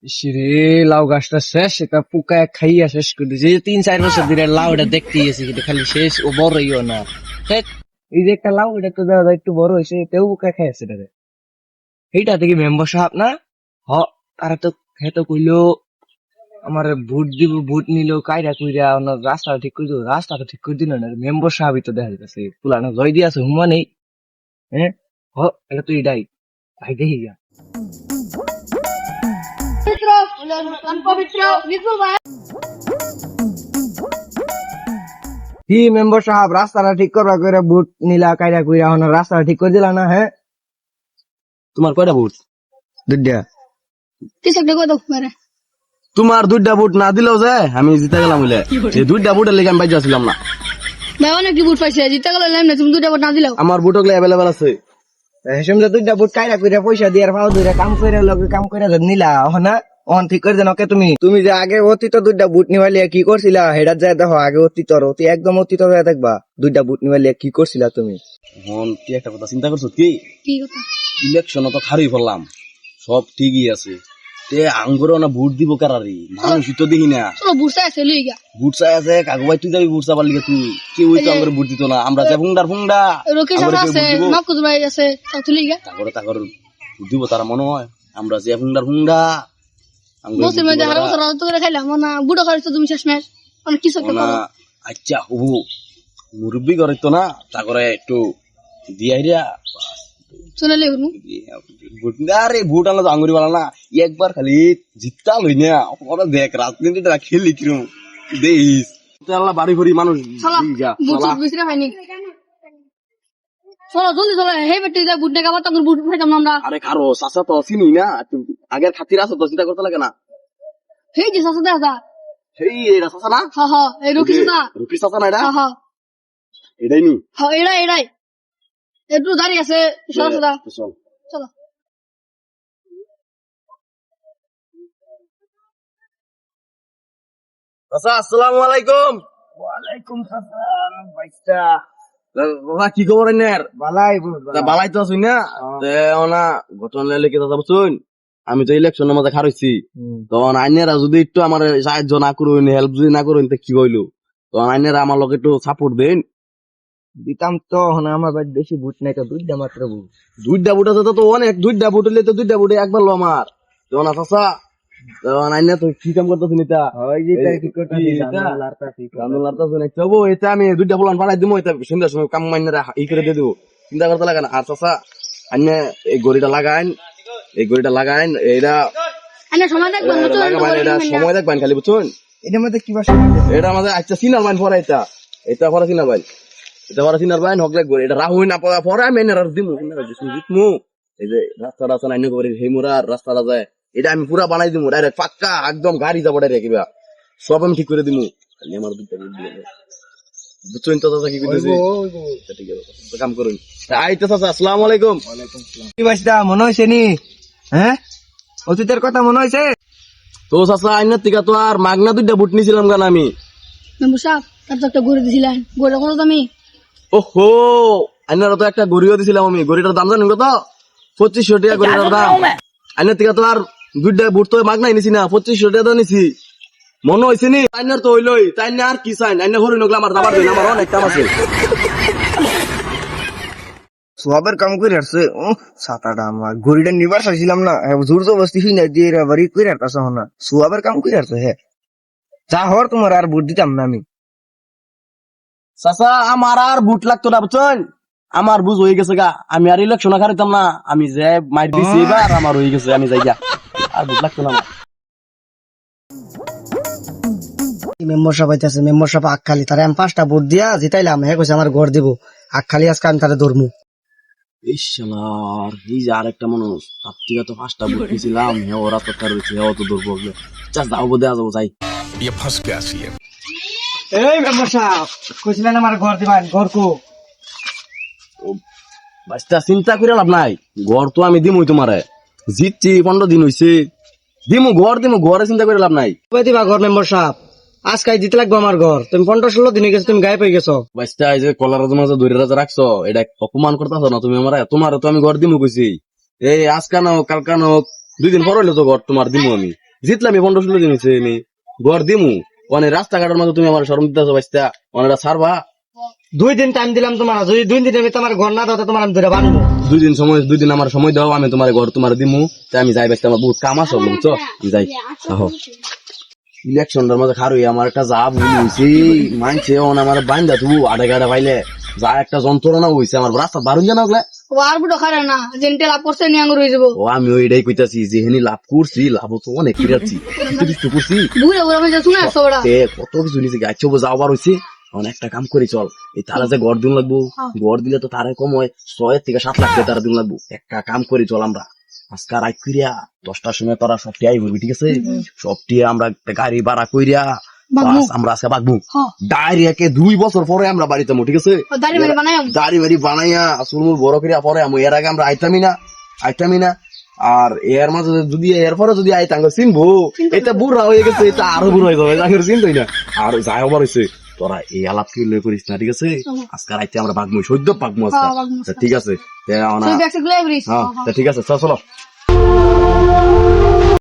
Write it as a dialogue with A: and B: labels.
A: ইসরে লাউ গাছটা শেষ, এটা পোকায় খাইয়া শেষ করে দিয়েছে। এই যে 3-4 বছর ধরে লাউটা দেখতে গেছি কিন্তু খালি শেষ ও বড়ইও না। ধ্যাৎ, এই যে একটা লাউ এটা তো দেখা যায় একটু বড় হয়েছে, এটাও পোকা খাইছে এটারে। এইটা থেকে মেম্বার সাহেব না হ, তারা তো খেতে কইলো আমার ভোট দিব, ভোট নিল কাইরা কইরা ওনার রাস্তা ঠিক করে দিল, রাস্তা তো ঠিক করে দিল না। মেম্বার সাহেবই তো দেখা যাচ্ছে পুলানো জয় দিয়েছে হুমা নেই। হ্যাঁ হ, এটা তো এটাই ভাই দেখি গা। কি মেম্বার সাহেব রাস্তাটা ঠিক করবা করে ভোট নিলা কাইরা কইরা ওনার রাস্তাটা ঠিক করে দিলা না? হ্যাঁ
B: তোমার কয়টা বুট?
A: দুইটা।
B: তোমার 2টা বুট না দিলেও যে আমি জিতে গেলাম বলে, এই 2টা বুটের লেগে আমি বাইজা ছিলাম না। আমার বুট গুলো অ্যাভেলেবল আছে।
A: হেসম যে দুইটা ভোট কাইরা কইরা পয়সা দিয়ে পাও দুইটা কাম কইরা লগে কাম কইরা যে নিলা না অন ঠিক করে দেন ওকে। তুমি তুমি যে আগে অতীত দুইটা বুট নিবালিয়া কি করছিলা হেডার যায় দেখো, আগে অতি একদম অতীত হয়ে দেখবা দুইটা বুট নিবালিয়া কি করছিলা তুমি।
B: এখন কি একটা কথা চিন্তা করছো কি?
C: কি কথা?
B: ইলেকশন তো খারই পড়লাম, সব ঠিকই আছে, তে আঙ্গুরও না ভোট দিব কারারি, মানুষই তো দেখি না।
C: চলো বুঝতে আছে লইগা
B: ভোট চাই আছে, কাকু ভাই তুই যাবি ভোট চাবার লিগে, তুই কি ওই তো আঙ্গুরে ভোট দিত না, আমরা যে ফুংডা
C: রোকেশ আছে, মাকুদ ভাই আছে, তাও তো লইগা
B: তারপরে ভোট দিব তারা মনে হয় আমরা যে ফুংডা
C: বসে মধ্যে হারা বছর তো করে খাইলাম না, বুড়ো খাইছো তুমি শেষমেশ অনেক কিছু একটা করো।
B: আচ্ছা হবু মুরব্বী করে তো না, তারপরে একটু দিয়া
C: চলে লেগুন
B: ভোট আরে ভোট আনলো তো আঙ্গুরি বালা না, একবার খালি জিততা লই না ওরা দেখ রাজনীতিটা খেলি কিরম দেইস আল্লাহ বাড়ি ঘড়ি মানুষ
C: চলো বুঝ বুঝরা হয়নি। চলো জলদি চলো, হে বেটি যা বুট নেগা তখন বুট খাইতাম না আমরা।
B: আরে কারো চাচা তো চিনি না, আগের খাতির আছে তো চিন্তা করতে লাগে না।
C: হে যে সাসা দাদা
B: সেই এটা চাচা না?
C: হ্যাঁ হ্যাঁ, এই রোকেশ না,
B: রুকি চাচা না এটা?
C: হ্যাঁ হ্যাঁ
B: এটাই নি।
C: হ্যাঁ এরাই একটু দাঁড়িয়ে আছে সাদা সাদা।
B: চল
C: চলো
B: চাচা আসসালামু আলাইকুম।
A: ওয়ালাইকুম সালাম ভাইস্তা।
B: বাবা কি খবর এনার?
A: বালাই
B: বালাই তো আছুন না? তে ওনা ঘটনা লেগে দাদা বুঝুন, আমি তো ইলেকশনের মধ্যে খারইছি, তখন আইনেরা যদি একটু আমার সাহায্য না করুন, হেল্প যদি না করুন, তো কি হইলো? তখন আইনেরা আমার লোক একটু সাপোর্ট দেন।
A: দিতাম তো না, আমার বাড়ি বেশি ভোট নাই তো, দুইটা মাত্র ভোট।
B: 2টা বুট আছে তো অনেক, 2টা বুট হইলে তো 2টা বুটে একবার লো আমার তখন চাচা, তখন আইনে তো কি কাম করতেছেন এটা?
A: ওই যে তাই কি করতাছি
B: এটা?
A: জানো লারতাছি
B: রান্না লাড়তাছেন, চবো এটা আমি 2টা বুলান পাঠাই দিবো, এটা সন্ধ্যার সময় কাম মাইনেরা ই করে দিয়ে দেবো, চিন্তা করতে লাগে না। আর চাচা আইনে এই গড়িটা লাগাইন এইটা
C: আরে সময় দেখবেন না তো
B: লাগাবেন, এটা সময় দেখবেন খালি বুঝছেন।
A: এটার মধ্যে কি বাসা?
B: এটা আমাদের আচ্ছা সিনার বাইন পরে, এটা পরে সিনার বাইন, এটা পরে সিনার বাইন হক লাগবে, এটা রাহুই না পরে আমি এনে দিমু জিতমু। এই যে রাস্তাটা আছে নাইনে করে সেই মোড়ার রাস্তাটা যায়, এটা আমি পুরা বানাই দিমু ডাইরেক্ট পাক্কা, একদম গাড়ি যাবো ডাইরেক্ট, কিবা সব আমি ঠিক করে দিমু। খালি আমার 2টা বুট দিলে বুঝছেন তো চাচা কি কইতেছি? ঠিক আছে কাম করুন। আইতে চাচা আসসালামু আলাইকুম।
A: কি বাসটা মনে হয়েছে নি? হ্যাঁ অতীতের কথা মনে হয়েছে
B: তো চাচা আইনার থেকে তো আর মাগনা 2টা বুট নিছিলাম গান আমি।
C: মেম্বার সাহেব তার তো একটা গড়ে দিছিলেন, গড়ে কোনো দামি।
B: ওহো আইনার তো একটা গড়িও দিছিলাম আমি, গড়িটার দাম জানেন কত? 2500 টাকা গড়িটার দাম। আইনার থেকে তো আর 2টা বুট তো মাগনাই নিছি না, 2500 টাকা নিছি। মনে হয়েছে নি? আইনার তো হইলই তাই না, আর কি চাই? আইনার হরি নগলা আমার দাবার দিন, আমার অনেক কাম আছে।
A: সবের কাম করে আসছে। সাতাটা আমার গড়িটা নিবার চাইছিলাম না, জোর জবস্তি না দিয়ে বাড়ি করে আসছে না, সবের কাম করে আসছে। হ্যাঁ যা হর তোমার আর ভোট দিতাম না আমি।
B: চাচা আমার আর বুট লাগতো না বুঝছেন, আমার বুঝ হয়ে গেছে গা, আমি আর ইলেকশন খারিতাম না, আমি যে মাইট দিছি এবার আমার হয়ে গেছে, আমি যাই গা, আর বুট লাগতো না আমার।
D: মেম্বার সভা আছে, মেম্বার সভা আখালি তারা আমি 5টা ভোট দিয়া জিতাইলাম, হ্যাঁ কইছে আমার ঘর দিব আখালি, আজকে আমি তারা ধরমু।
B: এই শালার এই যে আরেকটা মানুষ, তার থেকে তো 5টা ভোট নিয়েছিলাম, হ্যাঁ ওরা তো কার রয়েছে, হ্যাঁ তো ধরবো, জাস্ট দাও বোধ যাবো যাই।
D: এই মেম্বার সাহেব কইছিলেন আমার ঘর দিবেন, ঘর কো?
B: বাচ্চা চিন্তা করে লাভ নাই, ঘর তো আমি দিমই তোমারে, জিতছি 15 দিন হইছে, দিমু ঘর দিমু, ঘরে চিন্তা করে লাভ নাই।
D: কই দিবা ঘর মেম্বার সাহেব? আজকে দিতে লাগবে আমার ঘর, তুমি 15-16 দিন গেছো, তুমি গায়ে পেয়ে গেছো।
B: বাচ্চা এই যে কলার মাঝে ধরে রাখছো, এটা অপমান করতেছো না তুমি আমার, তোমার তো আমি ঘর দিমু কইছি, এই আজকা নাও কালকা নাও 2 দিন পর হইলে তো ঘর তোমার দিমু আমি। জিতলাম 15-16 দিন হয়েছে নি ঘর দিমু অনেক রাস্তাঘাটের মধ্যে তুমি আমার শরম দিতেছো বাস্তা অনেকটা ছাড়বা
D: 2 দিন টাইম দিলাম তোমার, যদি 2 দিনের ভিতরে আমার ঘর না দাও তো তোমার আমি ধরে বানবো।
B: 2 দিন আমার সময় দাও আমি তোমার ঘর তোমার দিমু তাই আমি যাই বাস্তা আমার বহুত কাম আছে বুঝছো আমি যাই আহো ইলেকশনটার মধ্যে খারুই আমার একটা যা ভুল হয়েছে মানছে আমার বান্ধা তবু আড়ে গাড়া পাইলে যা একটা যন্ত্রণা হয়েছে আমার রাস্তা বারুন জানা ওগুলা
C: ও আর বুড়ো খারে না জেনটে লাভ করছে নিয়ে আঙ্গুর হয়ে যাবো
B: ও আমি ওইটাই কইতাছি যেহেনি লাভ করছি লাভ তো অনেক ফিরাচ্ছি কিছু করছি
C: বুড়ো বুড়ো মানে শুনে আসছো ওরা
B: তে কত কিছু নিচে গাছ যাওয়ার হয়েছে অনেক একটা কাম করে চল এই তারা যে গড় দিন লাগবো গড় দিলে তো তারা কম হয় 6 থেকে 7 লাখ টাকা তারা দিন লাগবো একটা কাম করে চল আমরা আজকে রাত কইরা 10টার সময় তোরা সবটি আই বলবি ঠিক আছে সবটি আমরা একটা গাড়ি ভাড়া কইরা বাস আমরা আজকে বাগবো ডাইরেক্ট 2 বছর পরে আমরা বাড়িতে যাবো ঠিক আছে
C: দাড়ি মারি বানাই
B: দাড়ি মারি বানাইয়া সুরমুর বড় করিয়া পরে আমি এর আগে আমরা আইতামি না আর এর মাঝে যদি এরপরে যদি আইতাম চিনবো এটা বুড়া হয়ে গেছে এটা আরো বুড়া হয়ে যাবে তাকে চিনতই না আর যাই হবার হয়েছে তোরা এই আলাপ কি লই করিস না ঠিক আছে আজকে রাইতে আমরা বাগমু সদ্য বাগমু আজকে ঠিক আছে
C: তুই ব্যাগ গুলো এভরিস
B: হ্যাঁ ঠিক আছে চলো